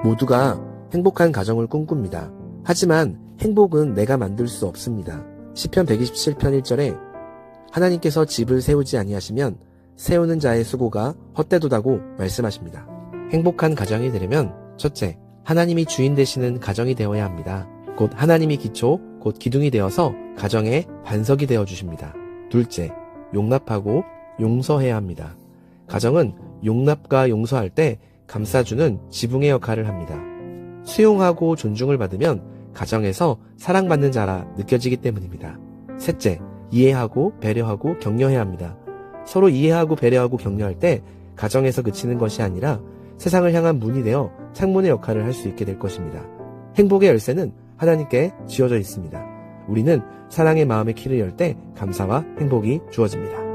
모두가 행복한 가정을 꿈꿉니다. 하지만 행복은 내가 만들 수 없습니다. 시편 127편 1절에 하나님께서 집을 세우지 아니하시면 세우는 자의 수고가 헛되도다고 말씀하십니다. 행복한 가정이 되려면 첫째, 하나님이 주인 되시는 가정이 되어야 합니다. 곧 하나님이 기초, 곧 기둥이 되어서 가정의 반석이 되어 주십니다. 둘째, 용납하고 용서해야 합니다. 가정은 용납과 용서할 때 감싸주는 지붕의 역할을 합니다. 수용하고 존중을 받으면 가정에서 사랑받는 자라 느껴지기 때문입니다. 셋째, 이해하고 배려하고 격려해야 합니다. 서로 이해하고 배려하고 격려할 때 가정에서 그치는 것이 아니라 세상을 향한 문이 되어 창문의 역할을 할 수 있게 될 것입니다. 행복의 열쇠는 하나님께 쥐어져 있습니다. 우리는 사랑의 마음의 키를 열 때 감사와 행복이 주어집니다.